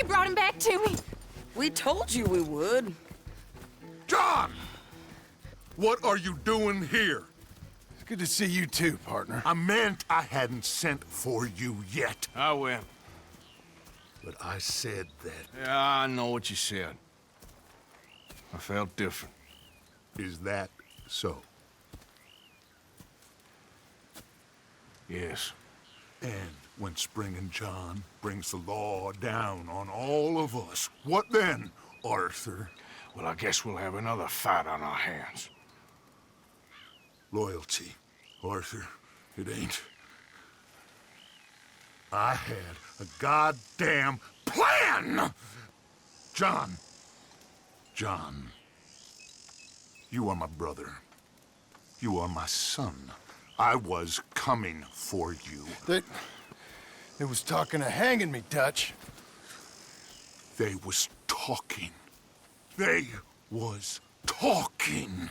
You brought him back to me. We told you we would. John! What are you doing here? It's good to see you too, partner. I meant I hadn't sent for you yet. I win. But I said that. Yeah, I know what you said. I felt different. Is that so? Yes. And when Spring and John brings the law down on all of us, what then, Arthur? Well, I guess we'll have another fight on our hands. Loyalty, Arthur, it ain't. I had a goddamn plan! John, you are my brother. You are my son. I was coming for you. They was talking of hanging me, Dutch. They was talking. They was talking.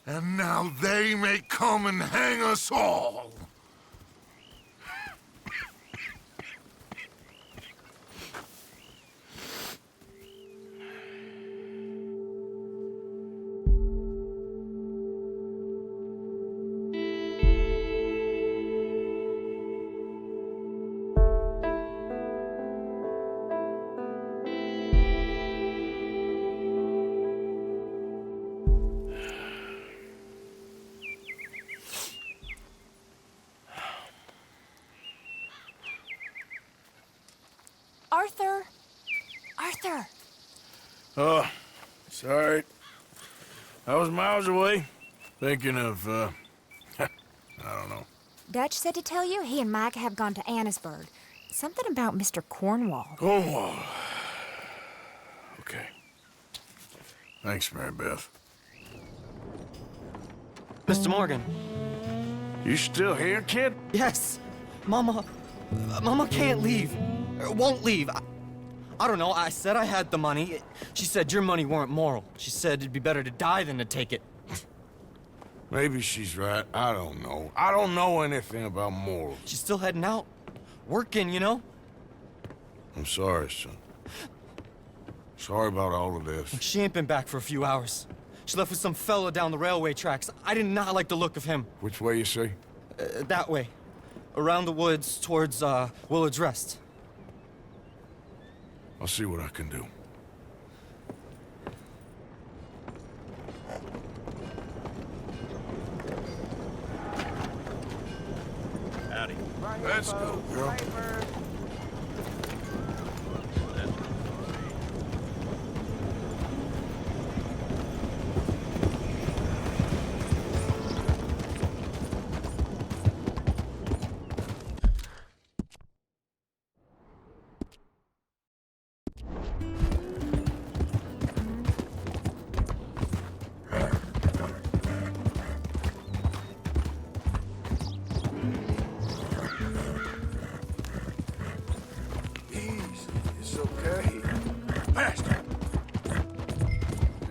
And now they may come and hang us all. Arthur! Oh, sorry. I was miles away, thinking of, I don't know. Dutch said to tell you he and Mike have gone to Annisburg. Something about Mr. Cornwall. Cornwall. Okay. Thanks, Mary Beth. Mr. Morgan. You still here, kid? Yes. Mama can't leave. Won't leave. I don't know. I said I had the money. She said your money weren't moral. She said it'd be better to die than to take it. Maybe she's right. I don't know. I don't know anything about morals. She's still heading out. Working, you know? I'm sorry, son. Sorry about all of this. She ain't been back for a few hours. She left with some fella down the railway tracks. I did not like the look of him. Which way you say? That way. Around the woods towards, Willard's Rest. I'll see what I can do. Howdy. Let's go, girl.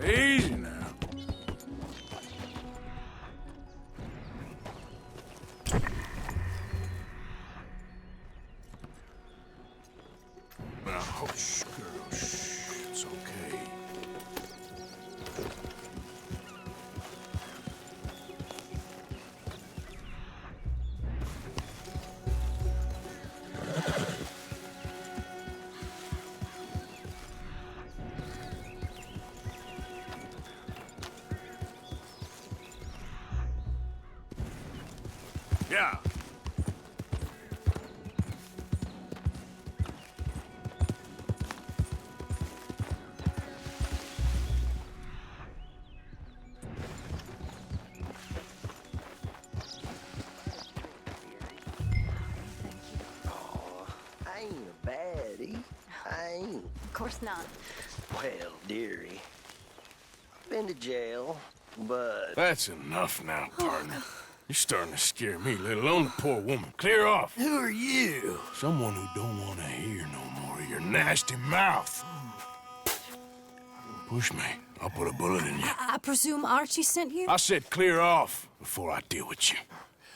Easy now. Now, hush, girl, shh, it's okay. Yeah. I ain't a baddie. I ain't. Of course not. Well, dearie, I've been to jail, but... That's enough now, partner. You're starting to scare me, let alone the poor woman. Clear off. Who are you? Someone who don't want to hear no more of your nasty mouth. Push me. I'll put a bullet in you. I presume Archie sent you? I said clear off before I deal with you.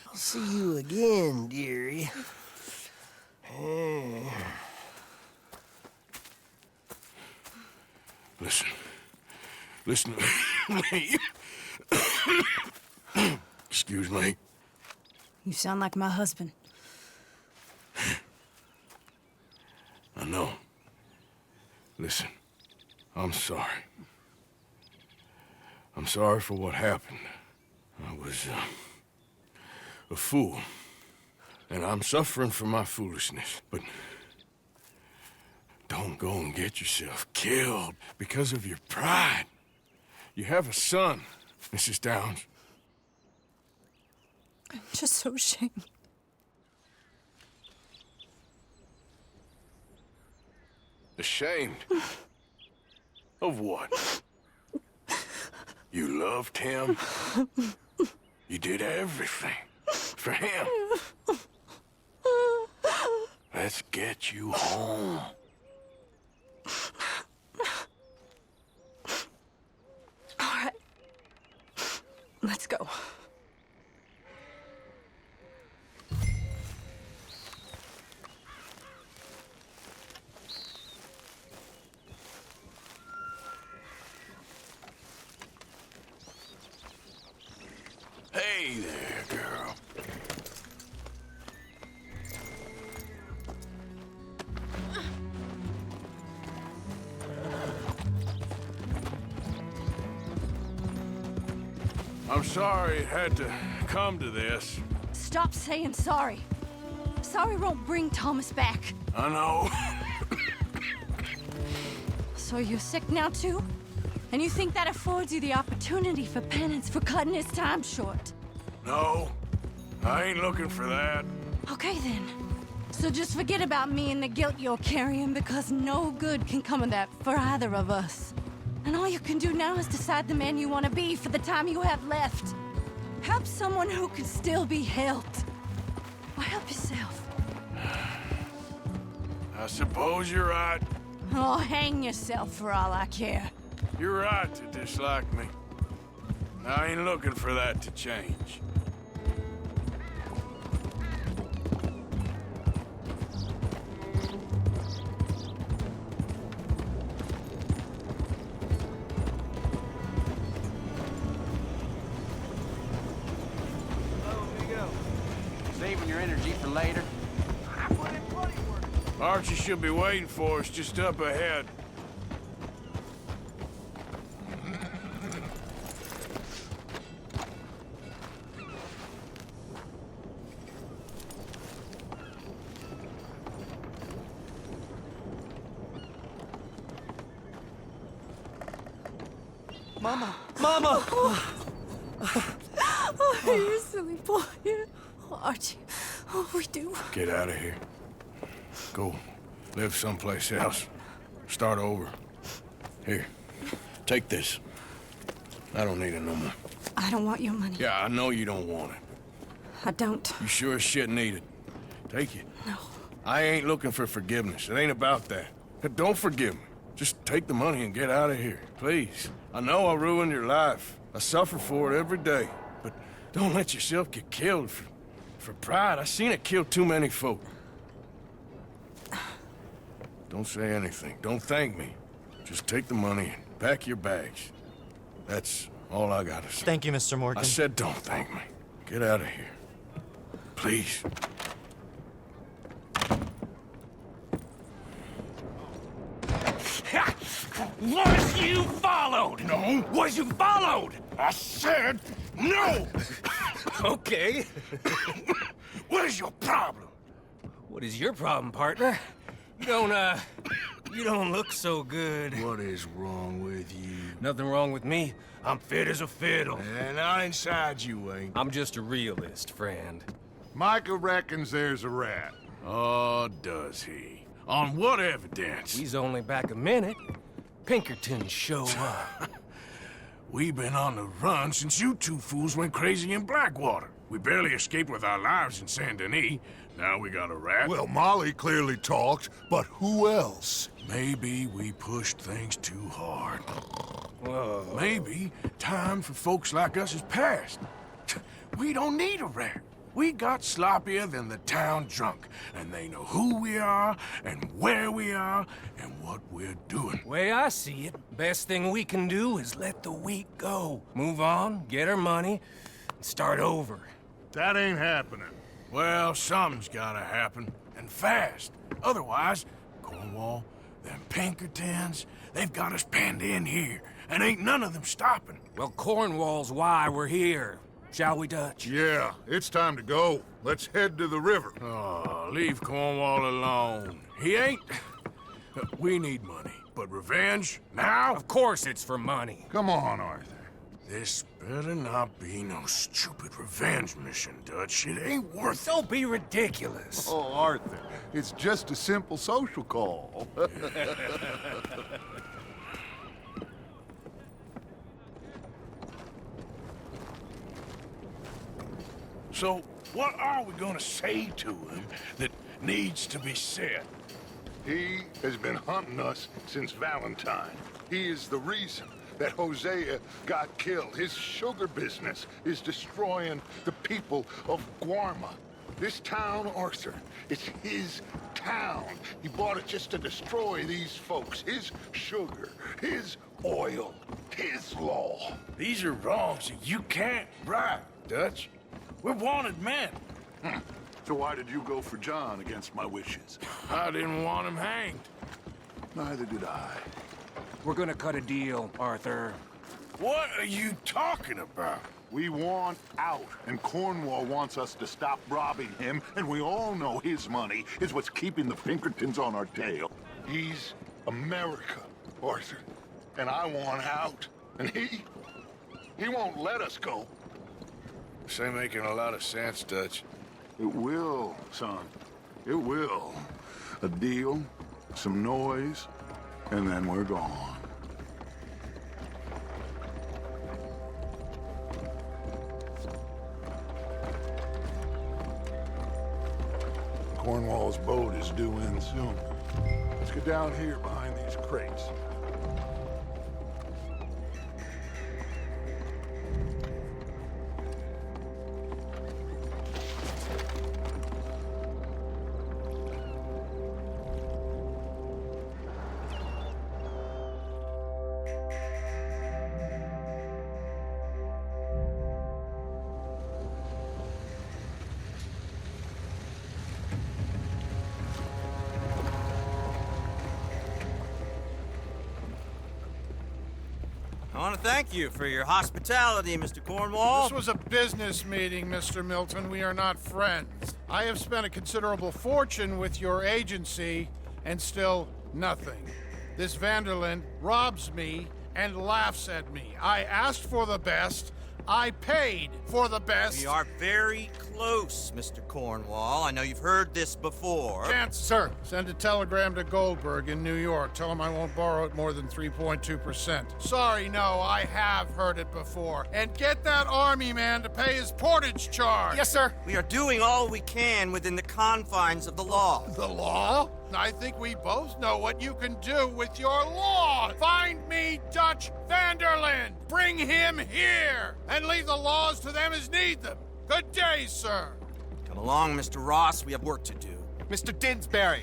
I'll see you again, dearie. Listen. Listen to me. Excuse me. You sound like my husband. I know. Listen, I'm sorry. I'm sorry for what happened. I was, a fool. And I'm suffering for my foolishness. But don't go and get yourself killed because of your pride. You have a son, Mrs. Downs. I'm just so ashamed. Ashamed? Of what? You loved him? You did everything for him. Let's get you home. All right. Let's go. Hey there, girl. I'm sorry it had to come to this. Stop saying sorry. Sorry won't bring Thomas back. I know. So you're sick now, too? And you think that affords you the opportunity for penance for cutting his time short? No, I ain't looking for that. Okay, then. So just forget about me and the guilt you're carrying, because no good can come of that for either of us. And all you can do now is decide the man you want to be for the time you have left. Help someone who can still be helped. Or help yourself. I suppose you're right. Oh, hang yourself for all I care. You're right to dislike me. I ain't looking for that to change. Saving your energy for later. Archie should be waiting for us just up ahead. Mama! Mama! Oh, you silly boy. Oh, Archie, oh, we do. Get out of here. Go live someplace else. Start over. Here, take this. I don't need it no more. I don't want your money. Yeah, I know you don't want it. I don't. You sure as shit need it. Take it. No. I ain't looking for forgiveness. It ain't about that. But don't forgive me. Just take the money and get out of here, please. I know I ruined your life. I suffer for it every day. But don't let yourself get killed for pride. I seen it kill too many folk. Don't say anything. Don't thank me. Just take the money and pack your bags. That's all I gotta say. Thank you, Mr. Morgan. I said don't thank me. Get out of here. Please. Was you followed? No. Was you followed? I said no! Okay. What is your problem? What is your problem, partner? You don't look so good. What is wrong with you? Nothing wrong with me. I'm fit as a fiddle. And not inside you ain't. I'm just a realist, friend. Micah reckons there's a rat. Oh, does he? On what evidence? He's only back a minute. Pinkerton show up. We've been on the run since you two fools went crazy in Blackwater. We barely escaped with our lives in Saint Denis. Now we got a rat. Well, Molly clearly talked, but who else? Maybe we pushed things too hard. Whoa. Maybe time for folks like us is past. We don't need a rat. We got sloppier than the town drunk, and they know who we are, and where we are, and what we're doing. Way I see it, best thing we can do is let the week go. Move on, get our money, and start over. That ain't happening. Well, something's gotta happen, and fast. Otherwise, Cornwall, them Pinkertons, they've got us penned in here, and ain't none of them stopping. Well, Cornwall's why we're here. Shall we, Dutch? Yeah, it's time to go. Let's head to the river. Oh, leave Cornwall alone. He ain't... We need money, but revenge, now? Of course it's for money. Come on, Arthur. This better not be no stupid revenge mission, Dutch. It ain't worth it. Don't be ridiculous. Oh, Arthur, it's just a simple social call. So, what are we gonna say to him that needs to be said? He has been hunting us since Valentine. He is the reason that Hosea got killed. His sugar business is destroying the people of Guarma. This town, Arthur, it's his town. He bought it just to destroy these folks. His sugar, his oil, his law. These are wrongs that you can't right, Dutch. We're wanted men. So why did you go for John against my wishes? I didn't want him hanged. Neither did I. We're gonna cut a deal, Arthur. What are you talking about? We want out, and Cornwall wants us to stop robbing him, and we all know his money is what's keeping the Pinkertons on our tail. He's America, Arthur, and I want out, and he won't let us go. This ain't making a lot of sense, Dutch. It will, son. It will. A deal, some noise, and then we're gone. Cornwall's boat is due in soon. Let's get down here behind these crates. I want to thank you for your hospitality, Mr. Cornwall. This was a business meeting, Mr. Milton. We are not friends. I have spent a considerable fortune with your agency, and still nothing. This Vanderlyn robs me and laughs at me. I asked for the best. I paid for the best. We are very close, Mr. Cornwall. I know you've heard this before. Chance, sir. Send a telegram to Goldberg in New York. Tell him I won't borrow it more than 3.2%. Sorry, no, I have heard it before. And get that army man to pay his portage charge. Yes, sir. We are doing all we can within the confines of the law. The law? I think we both know what you can do with your law. Find me Dutch Vanderlyn. Bring him here. And leave the laws to them as need them. Good day, sir. Come along, Mr. Ross. We have work to do. Mr. Didsbury.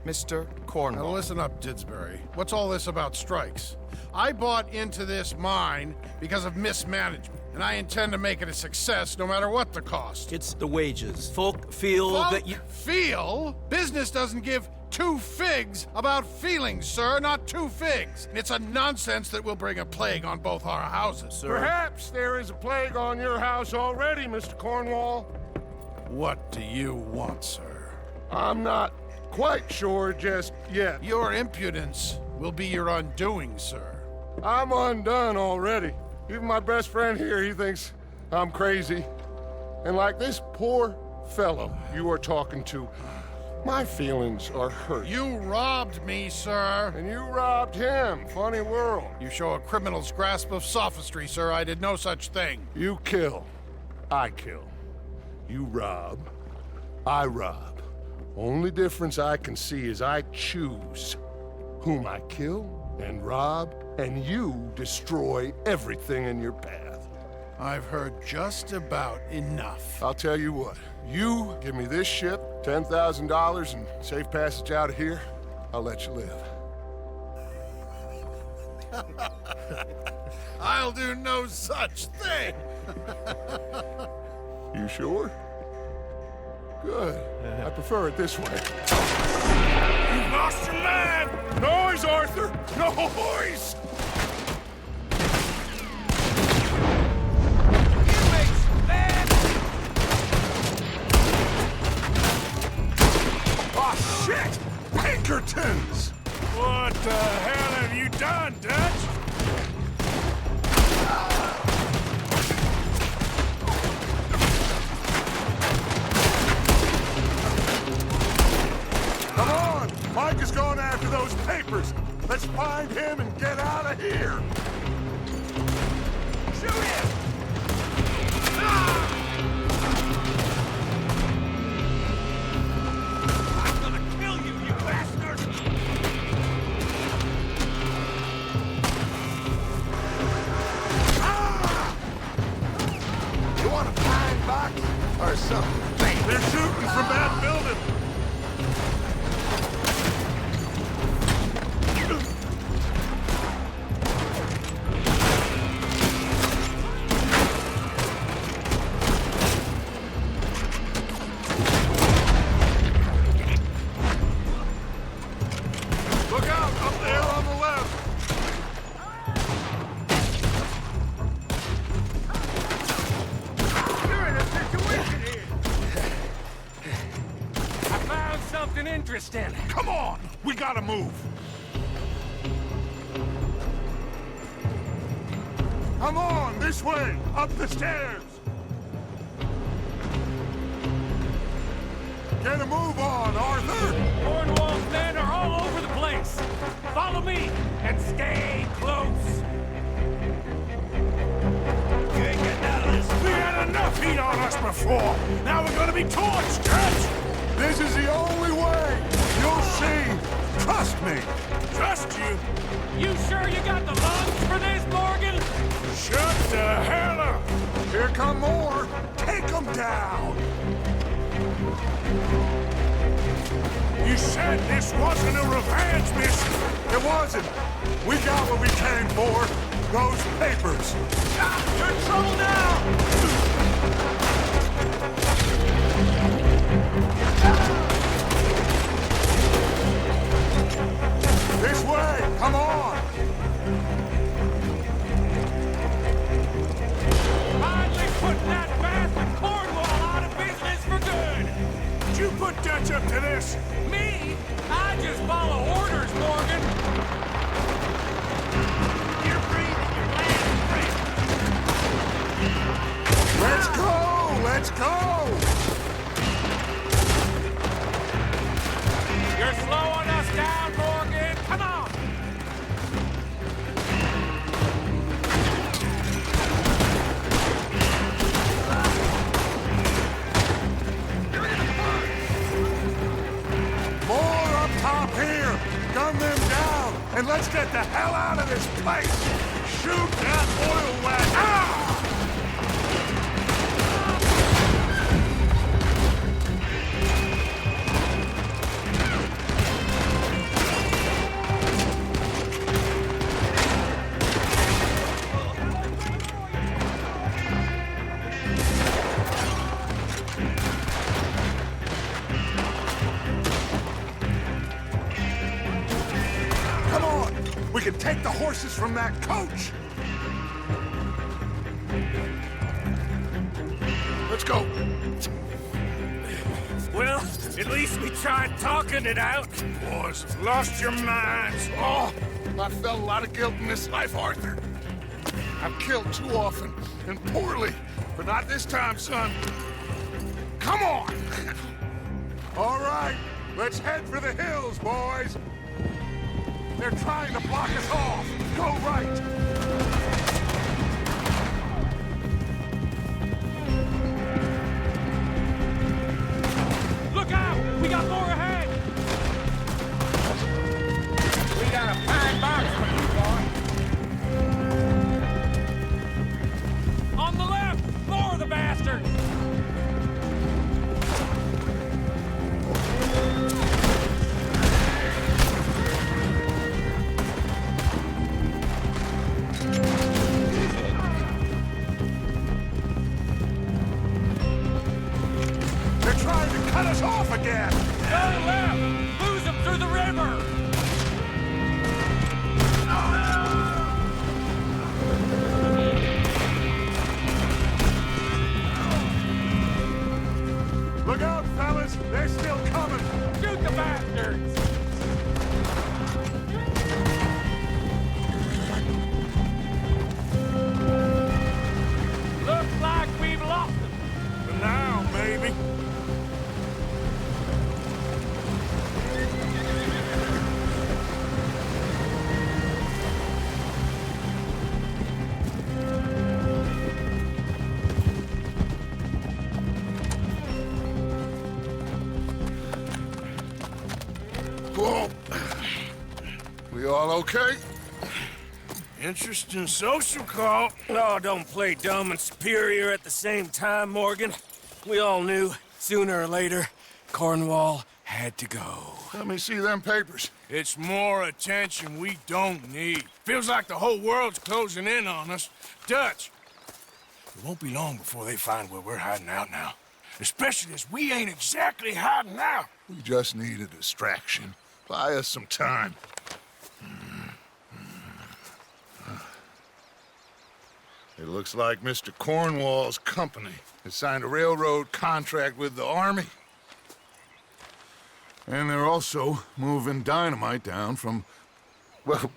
Mr. Cornwall. Now listen up, Didsbury. What's all this about strikes? I bought into this mine because of mismanagement, and I intend to make it a success no matter what the cost. It's the wages. Folk feel that you... Feel? Business doesn't give two figs about feelings, sir, not two figs. It's a nonsense that will bring a plague on both our houses, sir. Perhaps there is a plague on your house already, Mr. Cornwall. What do you want, sir? I'm not quite sure just yet. Your impudence will be your undoing, sir. I'm undone already. Even my best friend here, he thinks I'm crazy. And like this poor fellow you are talking to, my feelings are hurt. You robbed me, sir. And you robbed him. Funny world. You show a criminal's grasp of sophistry, sir. I did no such thing. You kill. I kill. You rob. I rob. Only difference I can see is I choose whom I kill and rob, and you destroy everything in your path. I've heard just about enough. I'll tell you what. You give me this ship, $10,000, and safe passage out of here, I'll let you live. I'll do no such thing. You sure? Good. I prefer it this way. You lost your man! Noise, Arthur! Noise! Oh, shit! Pinkertons! What the hell have you done, Dutch? Come on! Mike is going after those papers. Let's find him and get out of here. Shoot him! I'm gonna kill you, you bastard! You want a pine box or something? They're shooting from that building. Look out, up there on the left. You're in a situation here. I found something interesting. Come on, we gotta move. Come on, this way, up the stairs. Get a move on, Arthur. Cornwall's men are all over the place. Follow me and stay close. You ain't getting out of this. We had enough heat on us before. Now we're gonna be torched, Dutch! This is the only way. You'll see. Trust me. Trust you? You sure you got the lungs for this, Morgan? Shut the hell up! Here come more. Take them down. You said this wasn't a revenge mission. It wasn't. We got what we came for. Those papers. You're in trouble now! This way. Come on. Finally put that bastard Cornwall out of business for good. Did you put Dutch up to this? Me? I just follow orders, Morgan. You're breathing your last breath. Let's go. Let's go. You're slowing us down, Morgan. Come on. More up top here. Gun them down. And let's get the hell out of this place. Shoot that oil wagon. Ah! Come on! We can take the horses from that coach! Let's go! Well, at least we tried talking it out. Boys, lost your minds. Oh, I felt a lot of guilt in this life, Arthur. I've killed too often and poorly, but not this time, son. Come on! All right, let's head for the hills, boys. They're trying to block us off. Go right. Look out! We got more ahead! We got a fine box for you, boy. On the left! They're trying to cut us off again! Go left! Lose them through the river! Look out, fellas! They're still coming! Shoot the bastards! Looks like we've lost them. For now, maybe. Whoa. We all okay? Interesting social call. Oh, don't play dumb and superior at the same time, Morgan. We all knew, sooner or later, Cornwall had to go. Let me see them papers. It's more attention we don't need. Feels like the whole world's closing in on us. Dutch, it won't be long before they find where we're hiding out now. Especially as we ain't exactly hiding out. We just need a distraction. Buy us some time. It looks like Mr. Cornwall's company has signed a railroad contract with the Army. And they're also moving dynamite down from, well,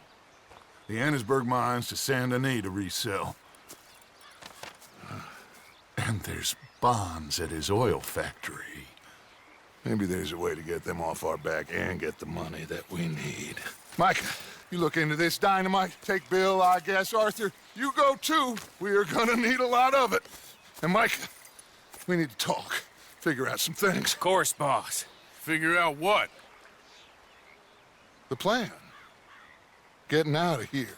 the Annesburg mines to Saint Denis to resell. And there's bonds at his oil factory. Maybe there's a way to get them off our back and get the money that we need. Mike, you look into this dynamite. Take Bill, I guess. Arthur, you go too. We are gonna need a lot of it. And Mike, we need to talk. Figure out some things. Of course, boss. Figure out what? The plan. Getting out of here.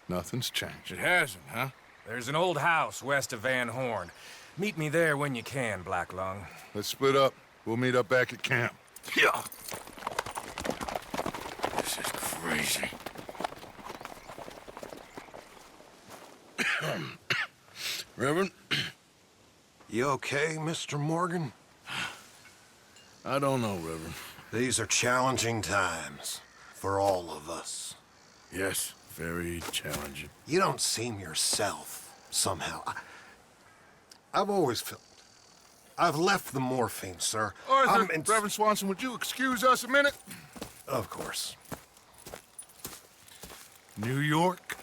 Nothing's changed. It hasn't, huh? There's an old house west of Van Horn. Meet me there when you can, Black Lung. Let's split up. We'll meet up back at camp. Yeah. This is crazy. Reverend? You okay, Mr. Morgan? I don't know, Reverend. These are challenging times for all of us. Yes, very challenging. You don't seem yourself, somehow. I've always felt... I've left the morphine, sir. Arthur, Reverend Swanson, would you excuse us a minute? Of course. New York.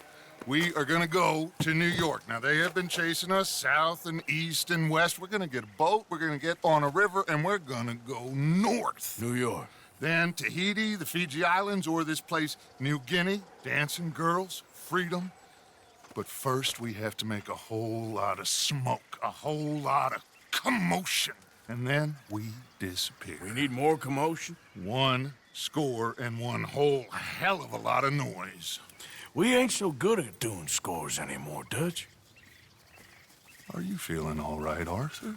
We are gonna go to New York. Now, they have been chasing us south and east and west. We're gonna get a boat, we're gonna get on a river, and we're gonna go north. New York. Then Tahiti, the Fiji Islands, or this place, New Guinea, dancing girls, freedom. But first, we have to make a whole lot of smoke, a whole lot of commotion. And then we disappear. We need more commotion? 1 score and 1 whole hell of a lot of noise. We ain't so good at doing scores anymore, Dutch. Are you feeling all right, Arthur?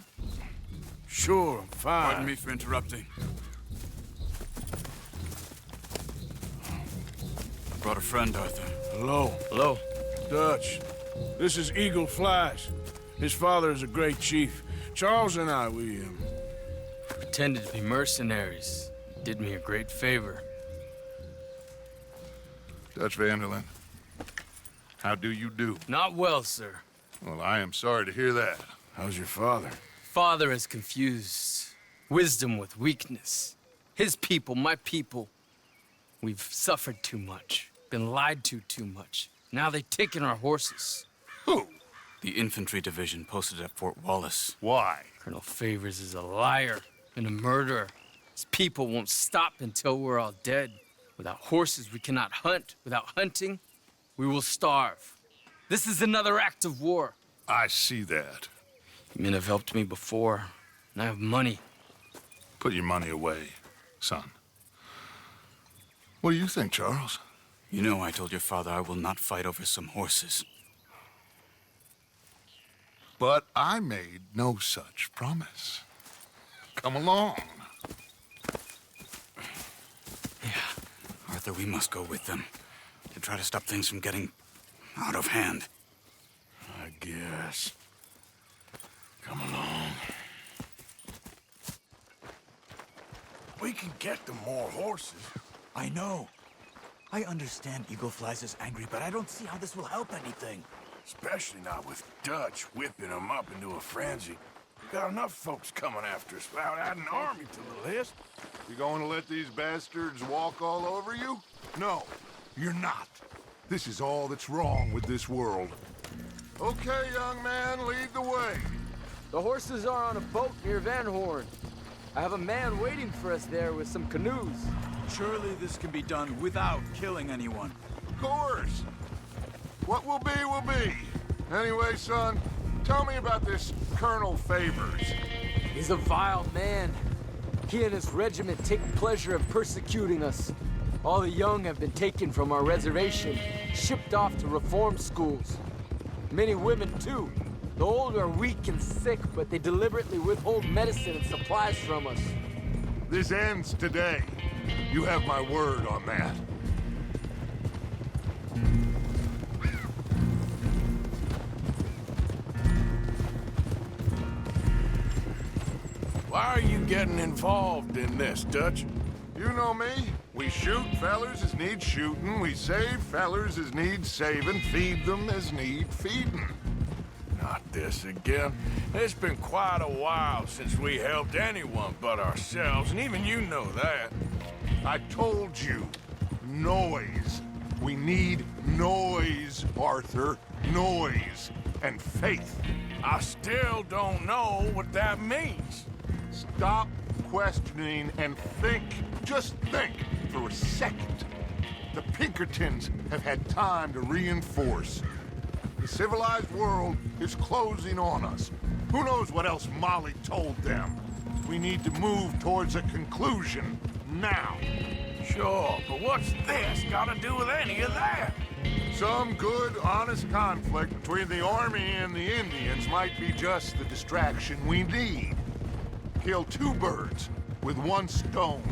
Sure, I'm fine. Pardon me for interrupting. I brought a friend, Arthur. Hello. Hello. Dutch, this is Eagle Flies. His father is a great chief. Charles and I, we pretended to be mercenaries. Did me a great favor. Dutch Vanderlyn, how do you do? Not well, sir. Well, I am sorry to hear that. How's your father? Father has confused wisdom with weakness. His people, my people, we've suffered too much, been lied to too much. Now they've taken our horses. Who? The infantry division posted at Fort Wallace. Why? Colonel Favors is a liar and a murderer. His people won't stop until we're all dead. Without horses, we cannot hunt. Without hunting, we will starve. This is another act of war. I see that. You men have helped me before, and I have money. Put your money away, son. What do you think, Charles? You know I told your father I will not fight over some horses. But I made no such promise. Come along. Yeah, Arthur, we must go with them to try to stop things from getting out of hand. I guess. Come along. We can get them more horses. I know. I understand Eagle Flies is angry, but I don't see how this will help anything. Especially not with Dutch whipping them up into a frenzy. We got enough folks coming after us without adding an army to the list. You going to let these bastards walk all over you? No, you're not. This is all that's wrong with this world. Okay, young man, lead the way. The horses are on a boat near Van Horn. I have a man waiting for us there with some canoes. Surely this can be done without killing anyone. Of course. What will be, will be. Anyway, son, tell me about this Colonel Favors. He's a vile man. He and his regiment take pleasure in persecuting us. All the young have been taken from our reservation, shipped off to reform schools. Many women, too. The old are weak and sick, but they deliberately withhold medicine and supplies from us. This ends today. You have my word on that. Why are you getting involved in this, Dutch? You know me. We shoot fellers as need shooting. We save fellers as need saving. Feed them as need feeding. Not this again. It's been quite a while since we helped anyone but ourselves, and even you know that. I told you. Noise. We need noise, Arthur. Noise. And faith. I still don't know what that means. Stop questioning and think. Just think for a second. The Pinkertons have had time to reinforce. The civilized world is closing on us. Who knows what else Molly told them? We need to move towards a conclusion now. Sure, but what's this got to do with any of that? Some good, honest conflict between the army and the Indians might be just the distraction we need. Kill two birds with one stone.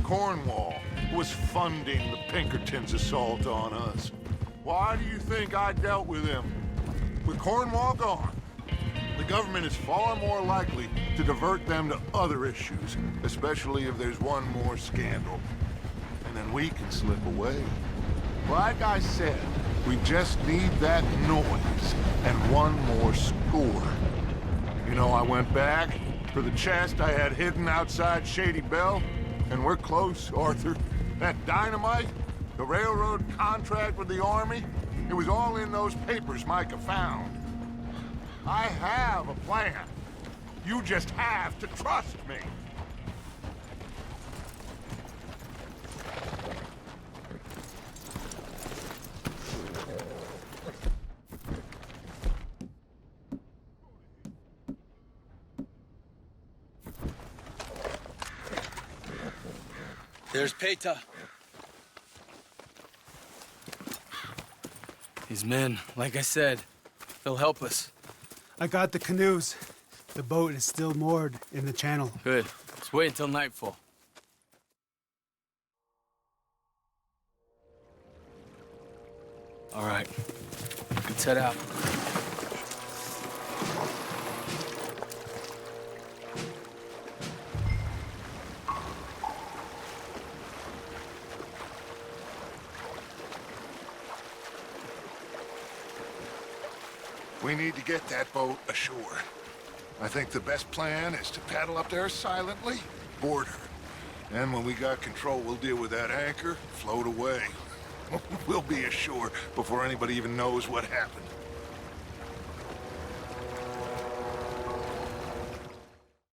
Cornwall was funding the Pinkertons' assault on us. Why do you think I dealt with him? With Cornwall gone, the government is far more likely to divert them to other issues, especially if there's one more scandal. And then we can slip away. Like I said, we just need that noise and one more score. You know, I went back for the chest I had hidden outside Shady Bell, and we're close, Arthur. That dynamite, the railroad contract with the army, it was all in those papers Micah found. I have a plan. You just have to trust me. There's Peta. His men, like I said, they'll help us. I got the canoes. The boat is still moored in the channel. Good. Let's wait until nightfall. All right. Let's head out. We need to get that boat ashore. I think the best plan is to paddle up there silently, board her. Then when we got control, we'll deal with that anchor, float away. We'll be ashore before anybody even knows what happened.